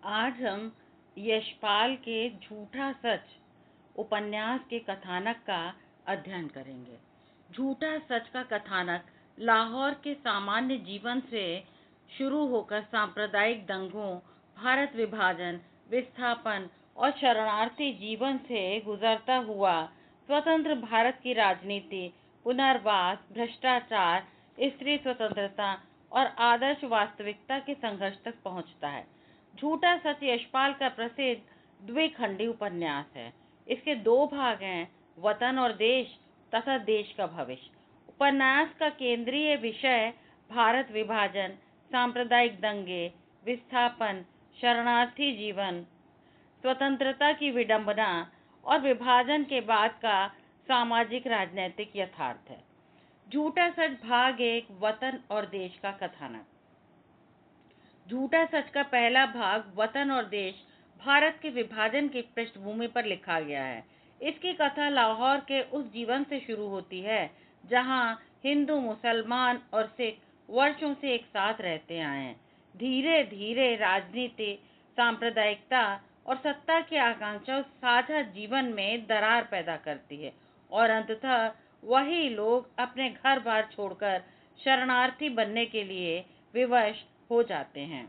आज हम यशपाल के झूठा सच उपन्यास के कथानक का अध्ययन करेंगे। झूठा सच का कथानक लाहौर के सामान्य जीवन से शुरू होकर सांप्रदायिक दंगों, भारत विभाजन, विस्थापन और शरणार्थी जीवन से गुजरता हुआ स्वतंत्र भारत की राजनीति, पुनर्वास, भ्रष्टाचार, स्त्री स्वतंत्रता और आदर्श वास्तविकता के संघर्ष तक पहुंचता है। झूठा सच यशपाल का प्रसिद्ध द्विखंडी उपन्यास है। इसके दो भाग हैं, वतन और देश तथा देश का भविष्य। उपन्यास का केंद्रीय विषय भारत विभाजन, सांप्रदायिक दंगे, विस्थापन, शरणार्थी जीवन, स्वतंत्रता की विडंबना और विभाजन के बाद का सामाजिक राजनीतिक यथार्थ है। झूठा सच भाग 1, वतन और देश का कथानक। झूठा सच का पहला भाग वतन और देश भारत के विभाजन की पृष्ठभूमि पर लिखा गया है। इसकी कथा लाहौर के उस जीवन से शुरू होती है जहां हिंदू, मुसलमान और सिख वर्षों से एक साथ रहते आए हैं। धीरे धीरे राजनीति, सांप्रदायिकता और सत्ता की आकांक्षा उस साझा जीवन में दरार पैदा करती है और अंततः वही लोग अपने घर बार छोड़कर शरणार्थी बनने के लिए विवश हो जाते हैं।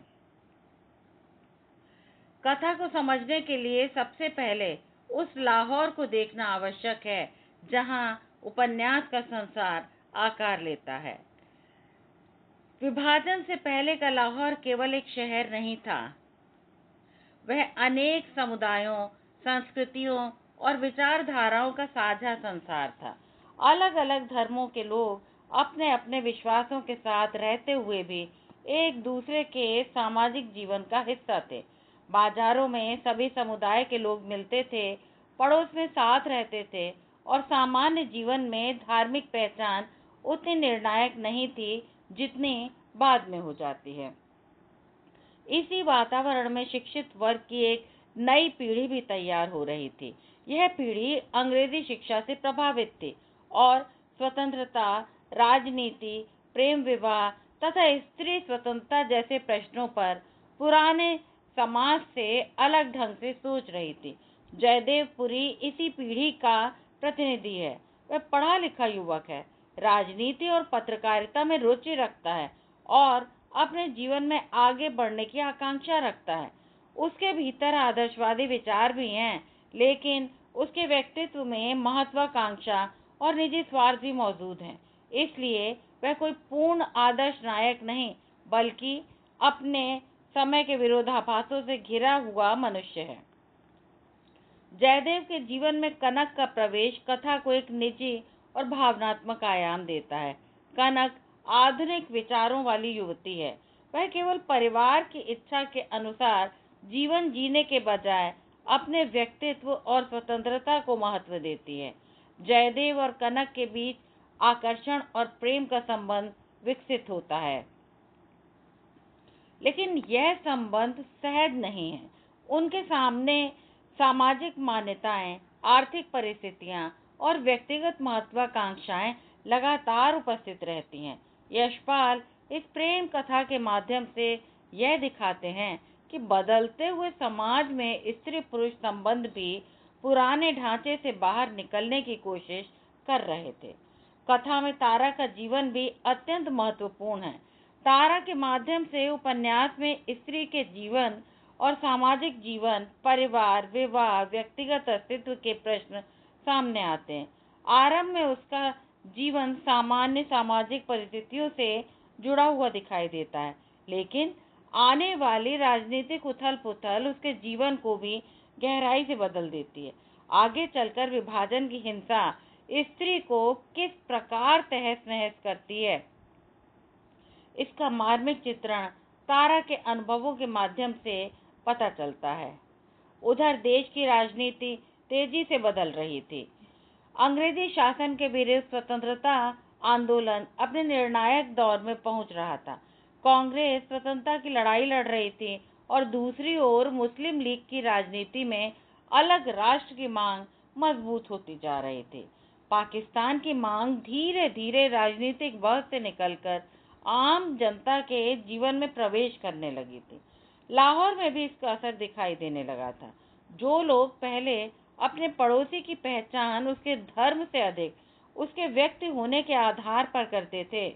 कथा को समझने के लिए सबसे पहले उस लाहौर को देखना आवश्यक है जहां उपन्यास का संसार आकार लेता है। विभाजन से पहले का लाहौर केवल एक शहर नहीं था, वह अनेक समुदायों, संस्कृतियों और विचारधाराओं का साझा संसार था। अलग अलग धर्मों के लोग अपने अपने विश्वासों के साथ रहते हुए भी एक दूसरे के सामाजिक जीवन का हिस्सा थे। बाजारों में सभी समुदाय के लोग मिलते थे, पड़ोस में साथ रहते थे और सामान्य जीवन में धार्मिक पहचान उतनी निर्णायक नहीं थी जितनी बाद में हो जाती है। इसी वातावरण में शिक्षित वर्ग की एक नई पीढ़ी भी तैयार हो रही थी। यह पीढ़ी अंग्रेजी शिक्षा से प्रभावित थी और स्वतंत्रता, राजनीति, प्रेम विवाह तथा स्त्री स्वतंत्रता जैसे प्रश्नों पर पुराने समाज से अलग ढंग से सोच रही थी। जयदेव पुरी इसी पीढ़ी का प्रतिनिधि है। वह पढ़ा लिखा युवक है, राजनीति और पत्रकारिता में रुचि रखता है और अपने जीवन में आगे बढ़ने की आकांक्षा रखता है। उसके भीतर आदर्शवादी विचार भी हैं, लेकिन उसके व्यक्तित्व में महत्वाकांक्षा और निजी स्वार्थ भी मौजूद हैं। इसलिए वह कोई पूर्ण आदर्श नायक नहीं, बल्कि अपने समय के विरोधाभासों से घिरा हुआ मनुष्य है। जयदेव के जीवन में कनक का प्रवेश कथा को एक निजी और भावनात्मक आयाम देता है। कनक आधुनिक विचारों वाली युवती है। वह केवल परिवार की इच्छा के अनुसार जीवन जीने के बजाय अपने व्यक्तित्व और स्वतंत्रता को महत्व देती है। जयदेव और कनक के बीच आकर्षण और प्रेम का संबंध विकसित होता है, लेकिन यह संबंध सहज नहीं है। उनके सामने सामाजिक मान्यताएं, आर्थिक परिस्थितियां और व्यक्तिगत महत्वाकांक्षाएं लगातार उपस्थित रहती हैं। यशपाल इस प्रेम कथा के माध्यम से यह दिखाते हैं कि बदलते हुए समाज में स्त्री पुरुष संबंध भी पुराने ढांचे से बाहर निकलने की कोशिश कर रहे थे। कथा में तारा का जीवन भी अत्यंत महत्वपूर्ण है। तारा के माध्यम से उपन्यास में स्त्री के जीवन और सामाजिक जीवन, परिवार, विवाह, व्यक्तिगत अस्तित्व के प्रश्न सामने आते हैं। आरंभ में उसका जीवन सामान्य सामाजिक परिस्थितियों से जुड़ा हुआ दिखाई देता है, लेकिन आने वाली राजनीतिक उथल पुथल उसके जीवन को भी गहराई से बदल देती है। आगे चलकर विभाजन की हिंसा स्त्री को किस प्रकार तहस नहस करती है, इसका मार्मिक चित्रण तारा के अनुभवों के माध्यम से पता चलता है। उधर देश की राजनीति तेजी से बदल रही थी। अंग्रेजी शासन के विरुद्ध स्वतंत्रता आंदोलन अपने निर्णायक दौर में पहुंच रहा था। कांग्रेस स्वतंत्रता की लड़ाई लड़ रही थी और दूसरी ओर मुस्लिम लीग की राजनीति में अलग राष्ट्र की मांग मजबूत होती जा रही थी। पाकिस्तान की मांग धीरे धीरे राजनीतिक बहस से निकलकर आम जनता के जीवन में प्रवेश करने लगी थी। लाहौर में भी इसका असर दिखाई देने लगा था। जो लोग पहले अपने पड़ोसी की पहचान उसके धर्म से अधिक उसके व्यक्ति होने के आधार पर करते थे,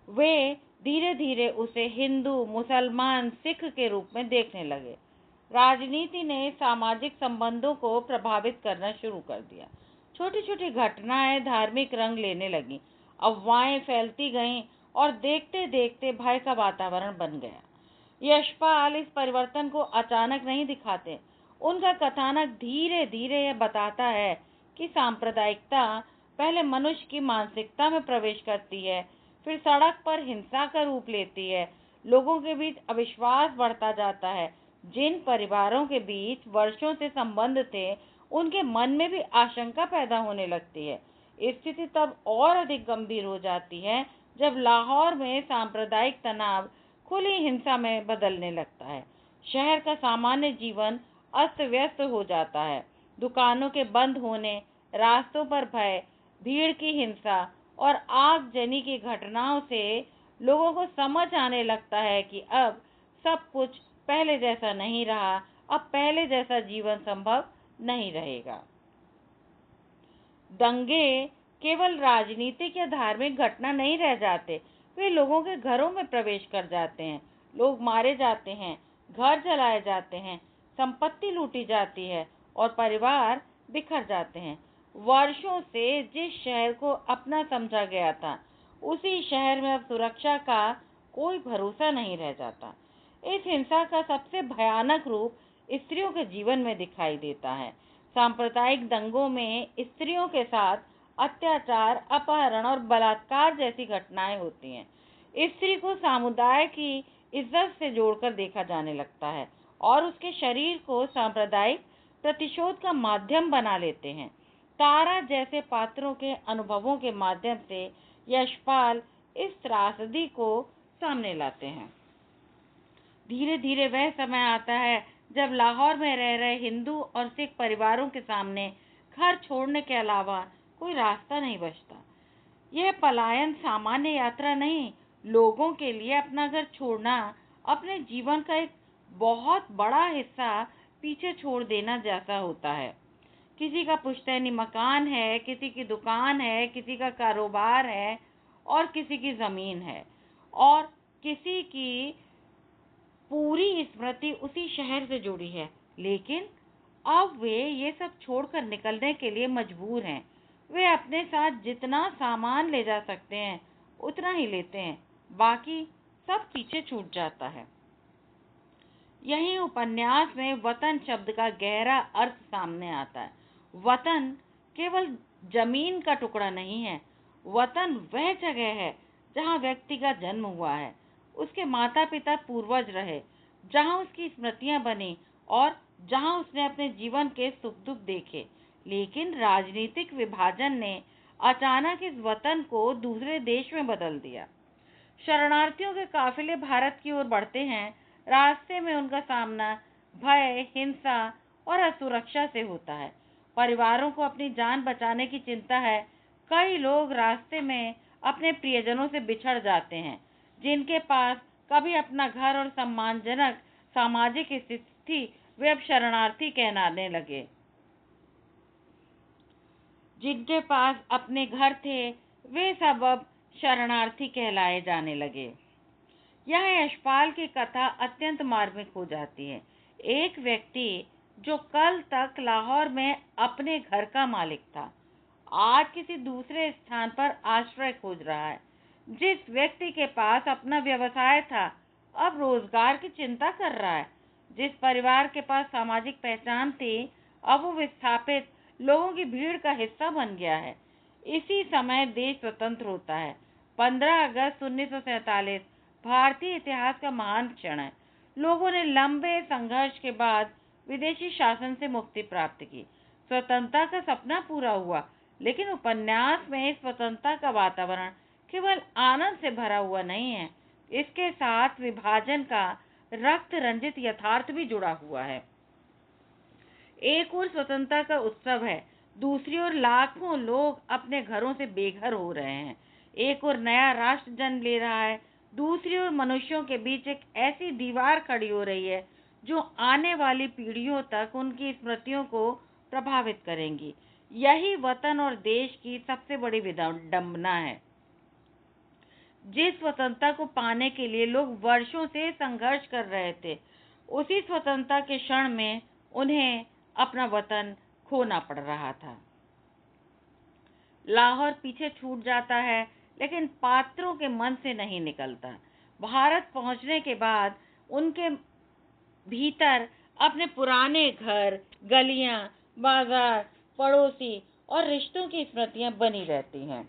वे धीरे धीरे उसे हिंदू, मुसलमान, सिख के रूप में देखने लगे। राजनीति ने सामाजिक संबंधों को प्रभावित करना शुरू कर दिया। छोटी छोटी घटनाएं धार्मिक रंग लेने लगीं, अफवाहें फैलती गईं और देखते देखते भय का वातावरण बन गया। यशपाल इस परिवर्तन को अचानक नहीं दिखाते। उनका कथानक धीरे धीरे यह बताता है कि सांप्रदायिकता पहले मनुष्य की मानसिकता में प्रवेश करती है, फिर सड़क पर हिंसा का रूप लेती है, लोगों के बीच अविश्वास बढ़ता जाता है। जिन परिवारों के बीच वर्षों से संबंध थे, उनके मन में भी आशंका पैदा होने लगती है। स्थिति तब और अधिक गंभीर हो जाती है जब लाहौर में सांप्रदायिक तनाव खुली हिंसा में बदलने लगता है। शहर का सामान्य जीवन अस्त व्यस्त हो जाता है। दुकानों के बंद होने, रास्तों पर भय, भीड़ की हिंसा और आगजनी की घटनाओं से लोगों को समझ आने लगता है कि अब सब कुछ पहले जैसा नहीं रहा, अब पहले जैसा जीवन संभव नहीं रहेगा। दंगे केवल राजनीतिक या धार्मिक घटना नहीं रह जाते, वे लोगों के घरों में प्रवेश कर जाते हैं। लोग मारे जाते हैं, घर जलाए जाते हैं, संपत्ति लूटी जाती है और परिवार बिखर जाते हैं। वर्षों से जिस शहर को अपना समझा गया था, उसी शहर में अब सुरक्षा का कोई भरोसा नहीं रह जाता। इस हिंसा का सबसे भयानक रूप स्त्रियों के जीवन में दिखाई देता है। सांप्रदायिक दंगों में स्त्रियों के साथ अत्याचार, अपहरण और बलात्कार जैसी घटनाएं होती हैं। स्त्री को समुदाय की इज्जत से जोड़कर देखा जाने लगता है और उसके शरीर को सांप्रदायिक प्रतिशोध का माध्यम बना लेते हैं। तारा जैसे पात्रों के अनुभवों के माध्यम से यशपाल इस त्रासदी को सामने लाते हैं। धीरे धीरे वह समय आता है जब लाहौर में रह रहे हिंदू और सिख परिवारों के सामने घर छोड़ने के अलावा कोई रास्ता नहीं बचता। यह पलायन सामान्य यात्रा नहीं, लोगों के लिए अपना घर छोड़ना, अपने जीवन का एक बहुत बड़ा हिस्सा पीछे छोड़ देना जैसा होता है। किसी का पुश्तैनी मकान है, किसी की दुकान है, किसी का कारोबार है और किसी की जमीन है और किसी की पूरी स्मृति उसी शहर से जुड़ी है। लेकिन अब वे ये सब छोड़कर निकलने के लिए मजबूर हैं। वे अपने साथ जितना सामान ले जा सकते हैं उतना ही लेते हैं, बाकी सब पीछे छूट जाता है। यही उपन्यास में वतन शब्द का गहरा अर्थ सामने आता है। वतन केवल जमीन का टुकड़ा नहीं है। वतन वह जगह है जहाँ व्यक्ति का जन्म हुआ है, उसके माता पिता पूर्वज रहे, जहाँ उसकी स्मृतियां बनी और जहाँ उसने अपने जीवन के सुख दुख देखे। लेकिन राजनीतिक विभाजन ने अचानक इस वतन को दूसरे देश में बदल दिया। शरणार्थियों के काफिले भारत की ओर बढ़ते हैं। रास्ते में उनका सामना भय, हिंसा और असुरक्षा से होता है। परिवारों को अपनी जान बचाने की चिंता है। कई लोग रास्ते में अपने प्रियजनों से बिछड़ जाते हैं। जिनके पास कभी अपना घर और सम्मानजनक सामाजिक स्थिति थी, वे अब शरणार्थी कहलाने लगे। जिनके पास अपने घर थे, वे सब अब शरणार्थी कहलाए जाने लगे। यह यशपाल की कथा अत्यंत मार्मिक हो जाती है। एक व्यक्ति जो कल तक लाहौर में अपने घर का मालिक था, आज किसी दूसरे स्थान पर आश्रय खोज रहा है। जिस व्यक्ति के पास अपना व्यवसाय था, अब रोजगार की चिंता कर रहा है। जिस परिवार के पास सामाजिक पहचान थी, अब वो विस्थापित लोगों की भीड़ का हिस्सा बन गया है। इसी समय देश स्वतंत्र होता है। 15 अगस्त 1947 भारतीय इतिहास का महान क्षण है। लोगों ने लंबे संघर्ष के बाद विदेशी शासन से मुक्ति प्राप्त की। स्वतंत्रता का सपना पूरा हुआ, लेकिन उपन्यास में इस स्वतंत्रता का वातावरण केवल आनंद से भरा हुआ नहीं है। इसके साथ विभाजन का रक्त रंजित यथार्थ भी जुड़ा हुआ है। एक ओर स्वतंत्रता का उत्सव है, दूसरी ओर लाखों लोग अपने घरों से बेघर हो रहे हैं। एक ओर नया राष्ट्र जन्म ले रहा है, दूसरी ओर मनुष्यों के बीच एक ऐसी दीवार खड़ी हो रही है जो आने वाली पीढ़ियों तक उनकी स्मृतियों को प्रभावित करेंगी। यही वतन और देश की सबसे बड़ी विडंबना है। जिस स्वतंत्रता को पाने के लिए लोग वर्षों से संघर्ष कर रहे थे, उसी स्वतंत्रता के क्षण में उन्हें अपना वतन खोना पड़ रहा था। लाहौर पीछे छूट जाता है, लेकिन पात्रों के मन से नहीं निकलता। भारत पहुंचने के बाद उनके भीतर अपने पुराने घर, गलियां, बाजार, पड़ोसी और रिश्तों की स्मृतियां बनी रहती हैं।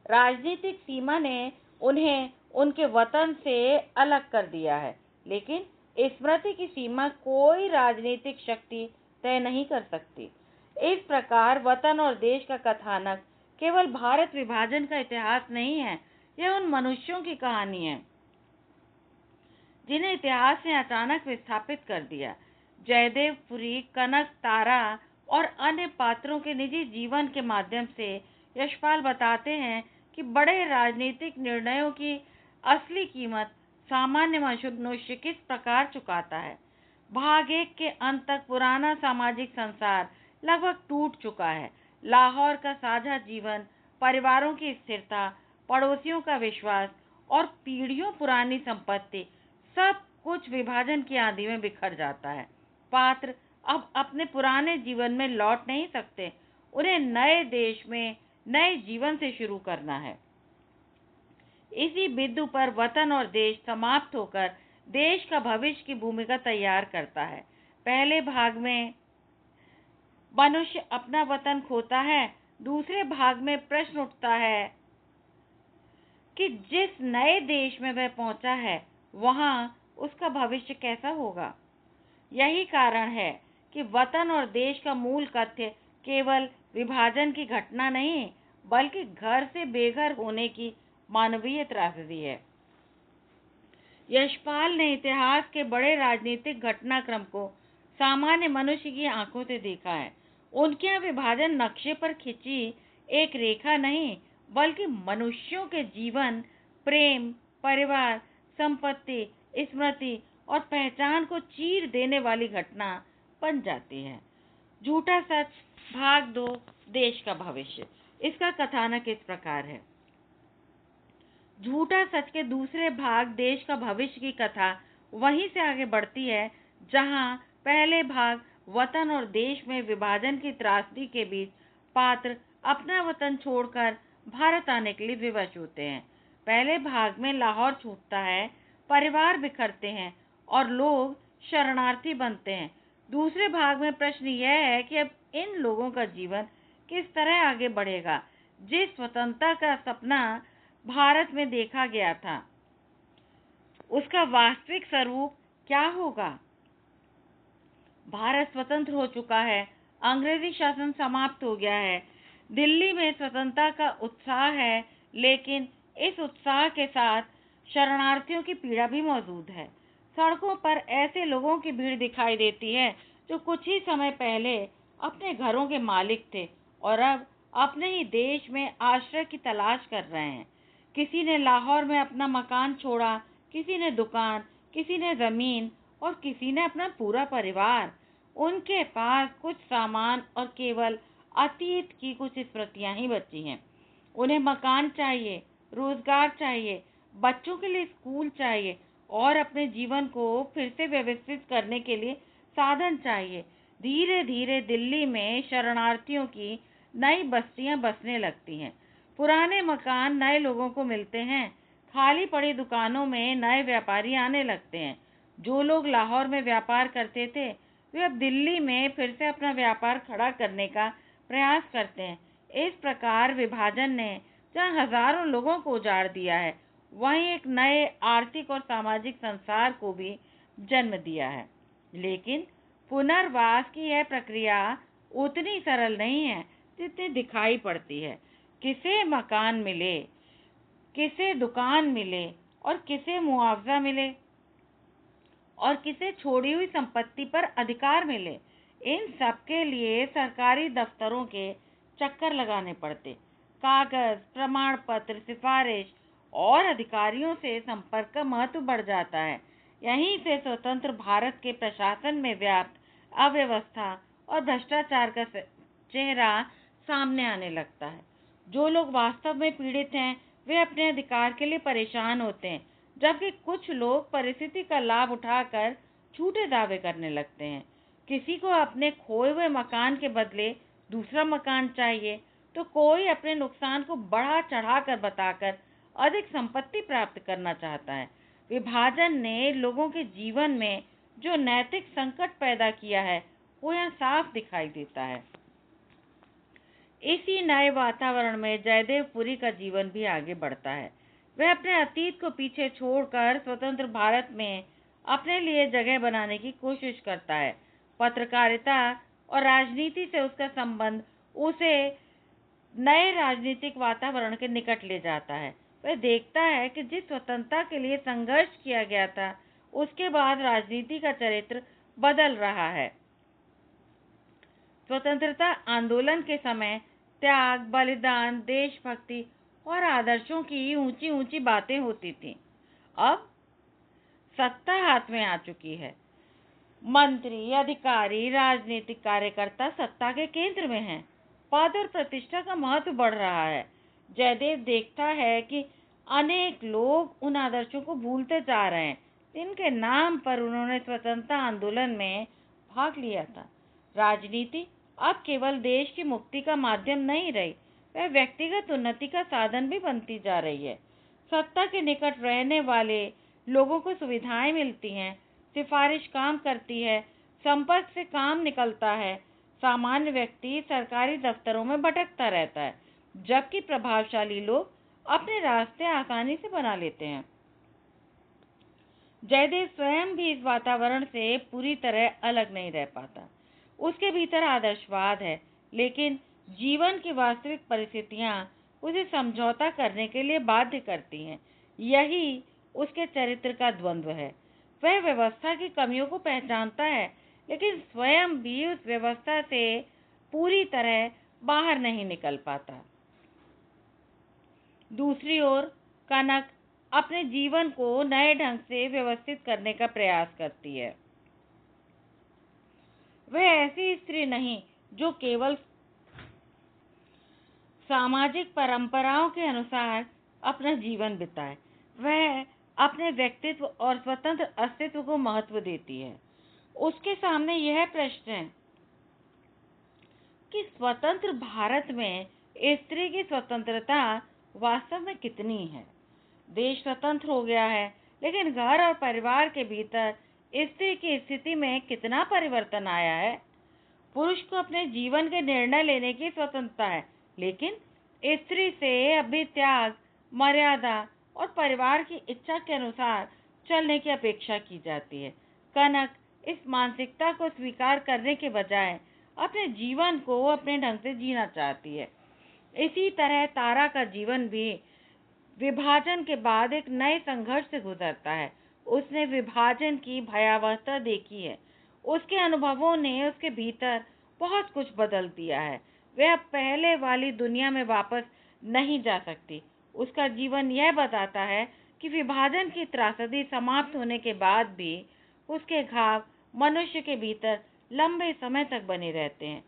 राजनीतिक सीमा ने उन्हें उनके वतन से अलग कर दिया है, लेकिन स्मृति की सीमा कोई राजनीतिक शक्ति तय नहीं कर सकती। इस प्रकार वतन और देश का कथानक केवल भारत विभाजन का इतिहास नहीं है, यह उन मनुष्यों की कहानी है जिन्हें इतिहास ने अचानक विस्थापित कर दिया। जयदेव पुरी, कनक तारा और अन्य पात्रों के निजी जीवन के माध्यम से यशपाल बताते हैं कि बड़े राजनीतिक निर्णयों की असली कीमत सामान्य मनुष्य किस प्रकार चुकाता है। भाग 1 के अंत तक पुराना सामाजिक संसार लगभग टूट चुका है। लाहौर का साझा जीवन, परिवारों की स्थिरता, पड़ोसियों का विश्वास और पीढ़ियों पुरानी संपत्ति, सब कुछ विभाजन की आंधी में बिखर जाता है। पात्र अब अपने पुराने जीवन में लौट नहीं सकते, उन्हें नए देश में नए जीवन से शुरू करना है। इसी बिंदु पर वतन और देश समाप्त होकर देश का भविष्य की भूमिका तैयार करता है। पहले भाग में मनुष्य अपना वतन खोता है, दूसरे भाग में प्रश्न उठता है कि जिस नए देश में वह पहुंचा है, वहां उसका भविष्य कैसा होगा। यही कारण है कि वतन और देश का मूल कथ्य केवल विभाजन की घटना नहीं, बल्कि घर से बेघर होने की मानवीय त्रासदी है। यशपाल ने इतिहास के बड़े राजनीतिक घटनाक्रम को सामान्य मनुष्य की आंखों से देखा है। उनके यहाँ विभाजन नक्शे पर खिंची एक रेखा नहीं, बल्कि मनुष्यों के जीवन, प्रेम, परिवार, संपत्ति, स्मृति और पहचान को चीर देने वाली घटना बन जाती है। झूठा सच, भाग 2, देश का भविष्य। इसका कथानक इस प्रकार है। झूठा सच के दूसरे भाग देश का भविष्य की कथा वहीं से आगे बढ़ती है जहां पहले भाग वतन और देश में विभाजन की त्रासदी के बीच पात्र अपना वतन छोड़कर भारत आने के लिए विवश होते हैं। पहले भाग में लाहौर छूटता है, परिवार बिखरते हैं और लोग शरणार्थी बनते हैं। दूसरे भाग में प्रश्न यह है कि अब इन लोगों का जीवन किस तरह आगे बढ़ेगा। जिस स्वतंत्रता का सपना भारत में देखा गया था, उसका वास्तविक स्वरूप क्या होगा। भारत स्वतंत्र हो चुका है, अंग्रेजी शासन समाप्त हो गया है, दिल्ली में स्वतंत्रता का उत्साह है, लेकिन इस उत्साह के साथ शरणार्थियों की पीड़ा भी मौजूद है। सड़कों पर ऐसे लोगों की भीड़ दिखाई देती है जो कुछ ही समय पहले अपने घरों के मालिक थे और अब अपने ही देश में आश्रय की तलाश कर रहे हैं। किसी ने लाहौर में अपना मकान छोड़ा, किसी ने दुकान, किसी ने जमीन और किसी ने अपना पूरा परिवार। उनके पास कुछ सामान और केवल अतीत की कुछ स्मृतियां ही बची हैं। उन्हें मकान चाहिए, रोजगार चाहिए, बच्चों के लिए स्कूल चाहिए और अपने जीवन को फिर से व्यवस्थित करने के लिए साधन चाहिए। धीरे धीरे दिल्ली में शरणार्थियों की नई बस्तियां बसने लगती हैं। पुराने मकान नए लोगों को मिलते हैं, खाली पड़ी दुकानों में नए व्यापारी आने लगते हैं। जो लोग लाहौर में व्यापार करते थे, वे अब दिल्ली में फिर से अपना व्यापार खड़ा करने का प्रयास करते हैं। इस प्रकार विभाजन ने जहाँ हजारों लोगों को उजाड़ दिया है, वहीं एक नए आर्थिक और सामाजिक संसार को भी जन्म दिया है। लेकिन पुनर्वास की यह प्रक्रिया उतनी सरल नहीं है जितनी दिखाई पड़ती है। किसे मकान मिले, किसे दुकान मिले और किसे मुआवजा मिले और किसे छोड़ी हुई संपत्ति पर अधिकार मिले, इन सब के लिए सरकारी दफ्तरों के चक्कर लगाने पड़ते। कागज, प्रमाण पत्र, सिफारिश और अधिकारियों से संपर्क का महत्व बढ़ जाता है। यहीं से स्वतंत्र भारत के प्रशासन में व्याप्त अव्यवस्था और भ्रष्टाचार का चेहरा सामने आने लगता है। जो लोग वास्तव में पीड़ित हैं, वे अपने अधिकार के लिए परेशान होते हैं, जबकि कुछ लोग परिस्थिति का लाभ उठाकर झूठे दावे करने लगते हैं। किसी को अपने खोए हुए मकान के बदले दूसरा मकान चाहिए, तो कोई अपने नुकसान को बढ़ा चढ़ाकर बताकर अधिक संपत्ति प्राप्त करना चाहता है। विभाजन ने लोगों के जीवन में जो नैतिक संकट पैदा किया है, वो यहाँ साफ दिखाई देता है। इसी नए वातावरण में जयदेव पुरी का जीवन भी आगे बढ़ता है। वह अपने अतीत को पीछे छोड़कर स्वतंत्र भारत में अपने लिए जगह बनाने की कोशिश करता है। पत्रकारिता और राजनीति से उसका संबंध उसे नए राजनीतिक वातावरण के निकट ले जाता है। वह देखता है कि जिस स्वतंत्रता के लिए संघर्ष किया गया था, उसके बाद राजनीति का चरित्र बदल रहा है। स्वतंत्रता आंदोलन के समय त्याग, बलिदान, देशभक्ति और आदर्शों की ऊंची ऊंची बातें होती थीं। अब सत्ता हाथ में आ चुकी है। मंत्री, अधिकारी, राजनीतिक कार्यकर्ता सत्ता के केंद्र में हैं। पद और प्रतिष्ठा का महत्व बढ़ रहा है। जयदेव देखता है कि अनेक लोग उन आदर्शों को भूलते जा रहे हैं जिनके नाम पर उन्होंने स्वतंत्रता आंदोलन में भाग लिया था। राजनीति अब केवल देश की मुक्ति का माध्यम नहीं रही, वह व्यक्तिगत उन्नति का साधन भी बनती जा रही है। सत्ता के निकट रहने वाले लोगों को सुविधाएं मिलती हैं, सिफारिश काम करती है, संपर्क से काम निकलता है। सामान्य व्यक्ति सरकारी दफ्तरों में भटकता रहता है, जबकि प्रभावशाली लोग अपने रास्ते आसानी से बना लेते हैं। जयदेव स्वयं भी इस वातावरण से पूरी तरह अलग नहीं रह पाता। उसके भीतर आदर्शवाद है, लेकिन जीवन की वास्तविक परिस्थितियां उसे समझौता करने के लिए बाध्य करती हैं। यही उसके चरित्र का द्वंद्व है। वह व्यवस्था की कमियों को पहचानता है, लेकिन स्वयं भी उस व्यवस्था से पूरी तरह बाहर नहीं निकल पाता। दूसरी ओर कनक अपने जीवन को नए ढंग से व्यवस्थित करने का प्रयास करती है। वह ऐसी स्त्री नहीं जो केवल सामाजिक परंपराओं के अनुसार अपना जीवन बिताए। वह अपने व्यक्तित्व और स्वतंत्र अस्तित्व को महत्व देती है। उसके सामने यह प्रश्न है कि स्वतंत्र भारत में स्त्री की स्वतंत्रता वास्तव में कितनी है। देश स्वतंत्र हो गया है, लेकिन घर और परिवार के भीतर स्त्री की स्थिति में कितना परिवर्तन आया है। पुरुष को अपने जीवन के निर्णय लेने की स्वतंत्रता है, लेकिन स्त्री से अभी त्याग, मर्यादा और परिवार की इच्छा के अनुसार चलने की अपेक्षा की जाती है। कनक इस मानसिकता को स्वीकार करने के बजाय अपने जीवन को अपने ढंग से जीना चाहती है। इसी तरह तारा का जीवन भी विभाजन के बाद एक नए संघर्ष से गुजरता है। उसने विभाजन की भयावहता देखी है। उसके अनुभवों ने उसके भीतर बहुत कुछ बदल दिया है। वह अब पहले वाली दुनिया में वापस नहीं जा सकती। उसका जीवन यह बताता है कि विभाजन की त्रासदी समाप्त होने के बाद भी उसके घाव मनुष्य के भीतर लंबे समय तक बने रहते हैं।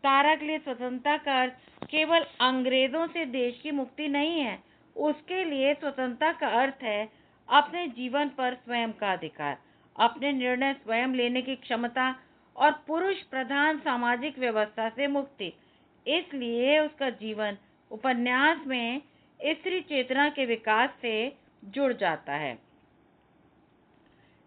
तारा के लिए स्वतंत्रता का अर्थ केवल अंग्रेजों से देश की मुक्ति नहीं है। उसके लिए स्वतंत्रता का अर्थ है अपने जीवन पर स्वयं का अधिकार, अपने निर्णय स्वयं लेने की क्षमता और पुरुष प्रधान सामाजिक व्यवस्था से मुक्ति। इसलिए उसका जीवन उपन्यास में स्त्री चेतना के विकास से जुड़ जाता है।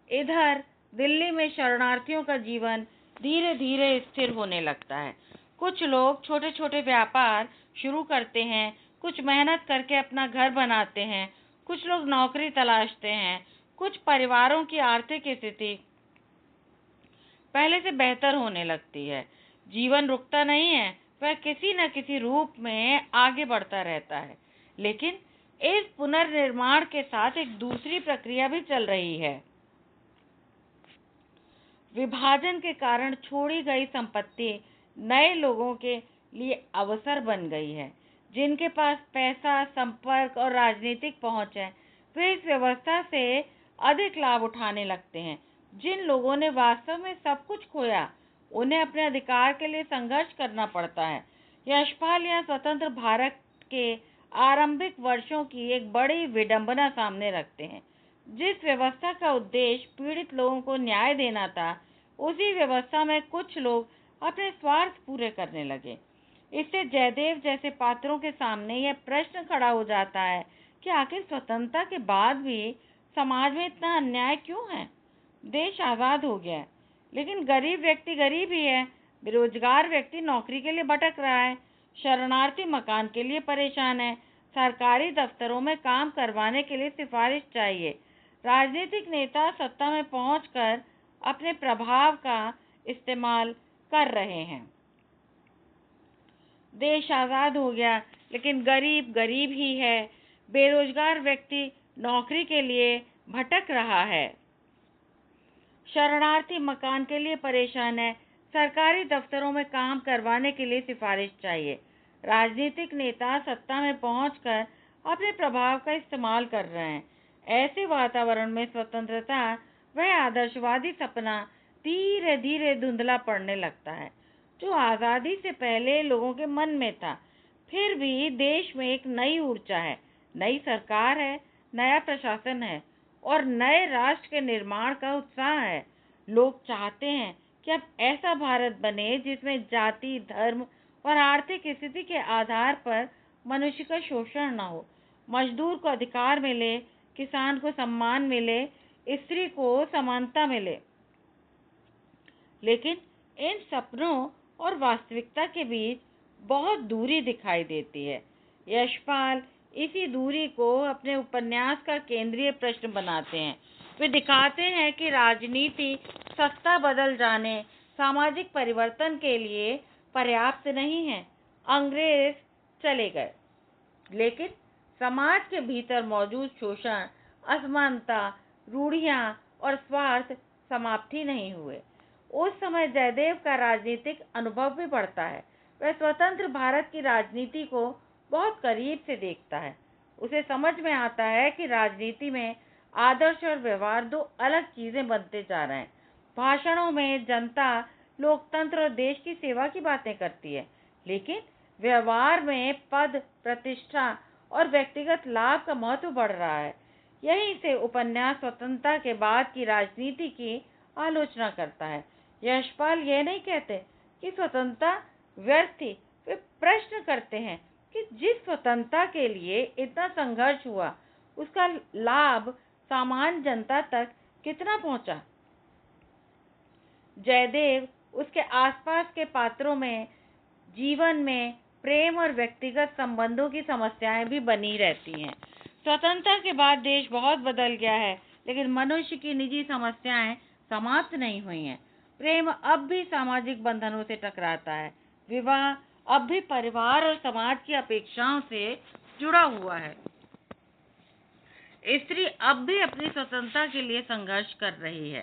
इधर दिल्ली में शरणार्थियों का जीवन धीरे धीरे स्थिर होने लगता है। कुछ लोग छोटे छोटे व्यापार शुरू करते हैं, कुछ मेहनत करके अपना घर बनाते हैं, कुछ लोग नौकरी तलाशते हैं। कुछ परिवारों की आर्थिक स्थिति पहले से बेहतर होने लगती है। जीवन रुकता नहीं है, वह किसी न किसी रूप में आगे बढ़ता रहता है। लेकिन इस पुनर्निर्माण के साथ एक दूसरी प्रक्रिया भी चल रही है। विभाजन के कारण छोड़ी गई संपत्ति नए लोगों के लिए अवसर बन गई है। जिनके पास पैसा, संपर्क और राजनीतिक पहुंच है, वे इस व्यवस्था से अधिक लाभ उठाने लगते हैं। जिन लोगों ने वास्तव में सब कुछ खोया, उन्हें अपने अधिकार के लिए संघर्ष करना पड़ता है। यशपाल यहाँ स्वतंत्र भारत के आरंभिक वर्षों की एक बड़ी विडंबना सामने रखते हैं। जिस व्यवस्था का उद्देश्य पीड़ित लोगों को न्याय देना था, उसी व्यवस्था में कुछ लोग अपने स्वार्थ पूरे करने लगे। इससे जयदेव जैसे पात्रों के सामने यह प्रश्न खड़ा हो जाता है कि आखिर स्वतंत्रता के बाद भी समाज में इतना अन्याय क्यों है। देश आज़ाद हो गया है, लेकिन गरीब व्यक्ति गरीब ही है। बेरोजगार व्यक्ति नौकरी के लिए भटक रहा है। शरणार्थी मकान के लिए परेशान है। सरकारी दफ्तरों में काम करवाने के लिए सिफारिश चाहिए। राजनीतिक नेता सत्ता में पहुंचकर अपने प्रभाव का इस्तेमाल कर रहे हैं। देश आज़ाद हो गया, लेकिन गरीब गरीब ही है। बेरोजगार व्यक्ति नौकरी के लिए भटक रहा है। शरणार्थी मकान के लिए परेशान है। सरकारी दफ्तरों में काम करवाने के लिए सिफारिश चाहिए। राजनीतिक नेता सत्ता में पहुंचकर अपने प्रभाव का इस्तेमाल कर रहे हैं। ऐसे वातावरण में स्वतंत्रता, वह आदर्शवादी सपना धीरे धीरे धुंधला पड़ने लगता है, जो आज़ादी से पहले लोगों के मन में था। फिर भी देश में एक नई ऊर्जा है, नई सरकार है, नया प्रशासन है और नए राष्ट्र के निर्माण का उत्साह है। लोग चाहते हैं कि अब ऐसा भारत बने जिसमें जाति, धर्म और आर्थिक स्थिति के आधार पर मनुष्य का शोषण न हो। मजदूर को अधिकार मिले, किसान को सम्मान मिले, स्त्री को समानता मिले। लेकिन इन सपनों और वास्तविकता के बीच बहुत दूरी दिखाई देती है। यशपाल इसी दूरी को अपने उपन्यास का केंद्रीय प्रश्न बनाते हैं। वे दिखाते हैं कि राजनीति सत्ता बदल जाने, सामाजिक परिवर्तन के लिए पर्याप्त नहीं है। अंग्रेज चले गए, लेकिन समाज के भीतर मौजूद शोषण, असमानता, रूढ़ियां और स्वार्थ समाप्त ही नहीं हुए। उस समय जयदेव का राजनीतिक अनुभव भी बढ़ता है। वह स्वतंत्र भारत की राजनीति को बहुत करीब से देखता है। उसे समझ में आता है कि राजनीति में आदर्श और व्यवहार दो अलग चीजें बनते जा रहे हैं। भाषणों में जनता लोकतंत्र और देश की सेवा की बातें करती है, लेकिन व्यवहार में पद, प्रतिष्ठा और व्यक्तिगत लाभ का महत्व बढ़ रहा है। यहीं से उपन्यास स्वतंत्रता के बाद की राजनीति की आलोचना करता है। यशपाल यह नहीं कहते कि स्वतंत्रता व्यर्थ थी। वे प्रश्न करते हैं कि जिस स्वतंत्रता के लिए इतना संघर्ष हुआ, उसका लाभ सामान्य जनता तक कितना पहुंचा। जयदेव उसके आसपास के पात्रों में जीवन में प्रेम और व्यक्तिगत संबंधों की समस्याएं भी बनी रहती हैं। स्वतंत्रता के बाद देश बहुत बदल गया है, लेकिन मनुष्य की निजी समस्याएं समाप्त नहीं हुई हैं। प्रेम अब भी सामाजिक बंधनों से टकराता है। विवाह अब भी परिवार और समाज की अपेक्षाओं से जुड़ा हुआ है। स्त्री अब भी अपनी स्वतंत्रता के लिए संघर्ष कर रही है।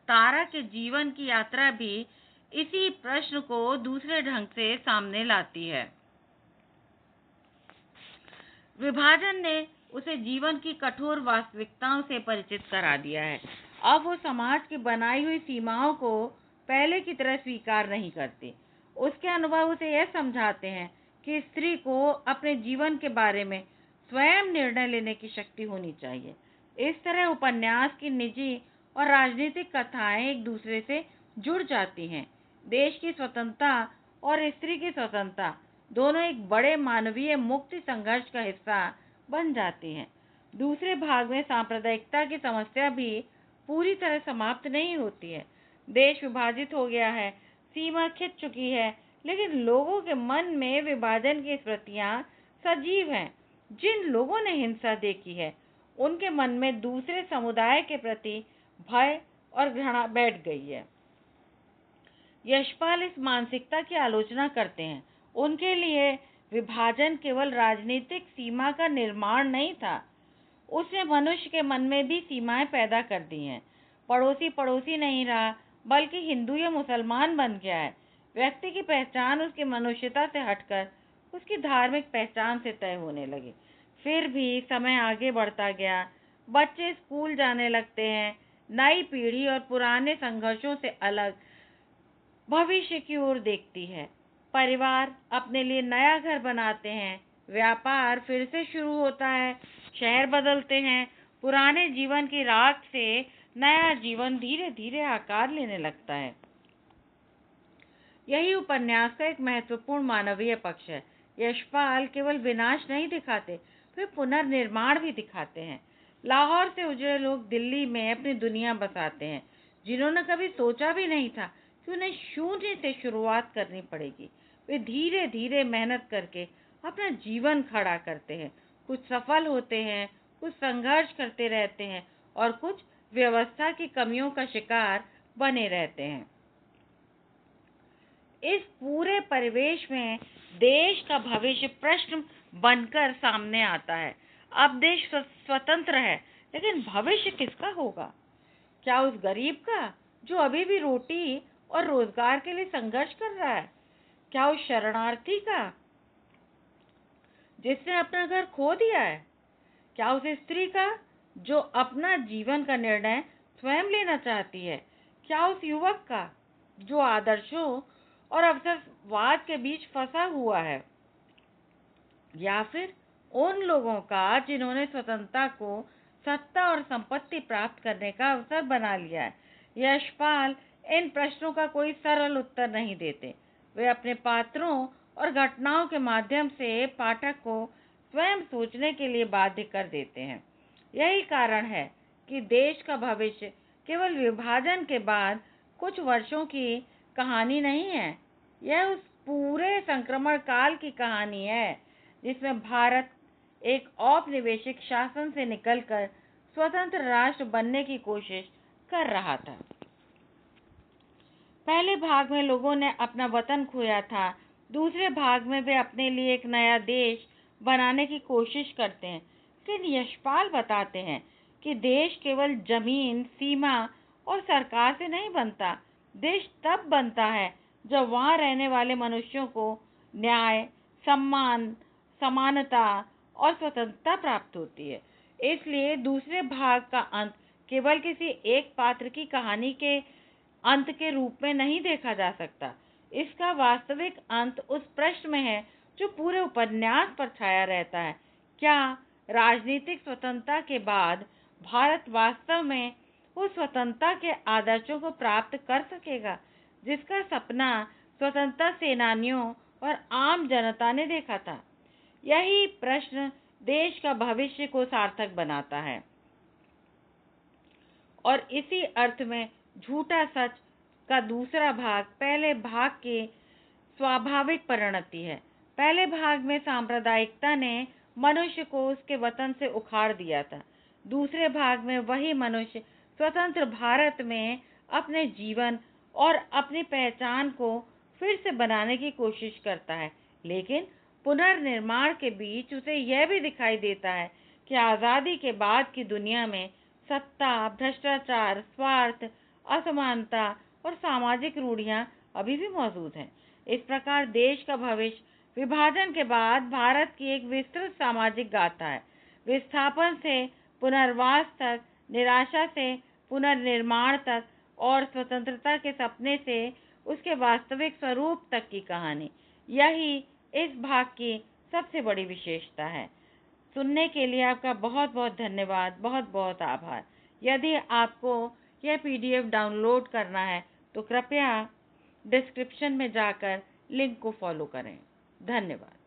तारा के जीवन की यात्रा भी इसी प्रश्न को दूसरे ढंग से सामने लाती है। विभाजन ने उसे जीवन की कठोर वास्तविकताओं से परिचित करा दिया है। अब वो समाज की बनाई हुई सीमाओं को पहले की तरह स्वीकार नहीं करती। उसके अनुभव उसे यह समझाते हैं कि स्त्री को अपने जीवन के बारे में स्वयं निर्णय लेने की शक्ति होनी चाहिए। इस तरह उपन्यास की निजी और राजनीतिक कथाएं एक दूसरे से जुड़ जाती हैं। देश की स्वतंत्रता और स्त्री की स्वतंत्रता दोनों एक बड़े मानवीय मुक्ति संघर्ष का हिस्सा बन जाती हैं। दूसरे भाग में सांप्रदायिकता की समस्या भी पूरी तरह समाप्त नहीं होती है। देश विभाजित हो गया है, सीमा खिंच चुकी है, लेकिन लोगों के मन में विभाजन की स्मृतियां सजीव हैं। जिन लोगों ने हिंसा देखी है, उनके मन में दूसरे समुदाय के प्रति भय और घृणा बैठ गई है। यशपाल इस मानसिकता की आलोचना करते हैं। उनके लिए विभाजन केवल राजनीतिक सीमा का निर्माण नहीं था, उसने मनुष्य के मन में भी सीमाएं पैदा कर दी हैं। पड़ोसी पड़ोसी नहीं रहा, बल्कि हिंदू या मुसलमान बन गया है। व्यक्ति की पहचान उसकी मनुष्यता से हटकर उसकी धार्मिक पहचान से तय होने लगे। फिर भी समय आगे बढ़ता गया, बच्चे स्कूल जाने लगते हैं, नई पीढ़ी और पुराने संघर्षों से अलग भविष्य की ओर देखती है। परिवार अपने लिए नया घर बनाते हैं, व्यापार फिर से शुरू होता है, शहर बदलते हैं, पुराने जीवन की राख से नया जीवन धीरे धीरे आकार लेने लगता है। यही उपन्यास का एक महत्वपूर्ण मानवीय पक्ष है। यशपाल केवल विनाश नहीं दिखाते, वे पुनर्निर्माण भी दिखाते हैं। लाहौर से उजड़े लोग दिल्ली में अपनी दुनिया बसाते हैं, जिन्होंने कभी सोचा भी नहीं था कि उन्हें शून्य से शुरुआत करनी पड़ेगी। वे धीरे धीरे मेहनत करके अपना जीवन खड़ा करते हैं। कुछ सफल होते हैं, कुछ संघर्ष करते रहते हैं और कुछ व्यवस्था की कमियों का शिकार बने रहते हैं। इस पूरे परिवेश में देश का भविष्य प्रश्न बनकर सामने आता है। अब देश स्वतंत्र है, लेकिन भविष्य किसका होगा? क्या उस गरीब का जो अभी भी रोटी और रोजगार के लिए संघर्ष कर रहा है? क्या उस शरणार्थी का जिसने अपना घर खो दिया है? क्या उस स्त्री का जो अपना जीवन का निर्णय स्वयं लेना चाहती है? क्या उस युवक का जो आदर्शों और अवसरवाद के बीच फंसा हुआ है? या फिर उन लोगों का जिन्होंने स्वतंत्रता को सत्ता और संपत्ति प्राप्त करने का अवसर बना लिया है? यशपाल इन प्रश्नों का कोई सरल उत्तर नहीं देते। वे अपने पात्रों और घटनाओं के माध्यम से पाठक को स्वयं सोचने के लिए बाध्य कर देते हैं। यही कारण है कि देश का भविष्य केवल विभाजन के बाद कुछ वर्षों की कहानी नहीं है। यह उस पूरे संक्रमण काल की कहानी है जिसमें भारत एक औपनिवेशिक शासन से निकलकर स्वतंत्र राष्ट्र बनने की कोशिश कर रहा था। पहले भाग में लोगों ने अपना वतन खोया था, दूसरे भाग में वे अपने लिए एक नया देश बनाने की कोशिश करते हैं। लेकिन यशपाल बताते हैं कि देश केवल जमीन, सीमा और सरकार से नहीं बनता। देश तब बनता है जब वहाँ रहने वाले मनुष्यों को न्याय, सम्मान, समानता और स्वतंत्रता प्राप्त होती है। इसलिए दूसरे भाग का अंत केवल किसी एक पात्र की कहानी के अंत के रूप में नहीं देखा जा सकता। इसका वास्तविक अंत उस प्रश्न में है जो पूरे उपन्यास पर छाया रहता है। क्या राजनीतिक स्वतंत्रता के बाद भारत वास्तव में उस स्वतंत्रता के आदर्शों को प्राप्त कर सकेगा जिसका सपना स्वतंत्रता सेनानियों और आम जनता ने देखा था? यही प्रश्न देश का भविष्य को सार्थक बनाता है। और इसी अर्थ में झूठा सच का दूसरा भाग पहले भाग की स्वाभाविक परिणति है। पहले भाग में सांप्रदायिकता ने मनुष्य को उसके वतन से उखाड़ दिया था। दूसरे भाग में वही मनुष्य स्वतंत्र भारत में अपने जीवन और अपनी पहचान को फिर से बनाने की कोशिश करता है। लेकिन पुनर्निर्माण के बीच उसे यह भी दिखाई देता है कि आज़ादी के बाद की दुनिया में सत्ता, भ्रष्टाचार, स्वार्थ, असमानता और सामाजिक रूढ़ियां अभी भी मौजूद हैं। इस प्रकार देश का भविष्य विभाजन के बाद भारत की एक विस्तृत सामाजिक गाथा है। विस्थापन से पुनर्वास तक, निराशा से पुनर्निर्माण तक और स्वतंत्रता के सपने से उसके वास्तविक स्वरूप तक की कहानी। यही इस भाग की सबसे बड़ी विशेषता है। सुनने के लिए आपका बहुत बहुत धन्यवाद, बहुत बहुत आभार। यदि आपको यह PDF डाउनलोड करना है तो कृपया डिस्क्रिप्शन में जाकर लिंक को फॉलो करें। धन्यवाद।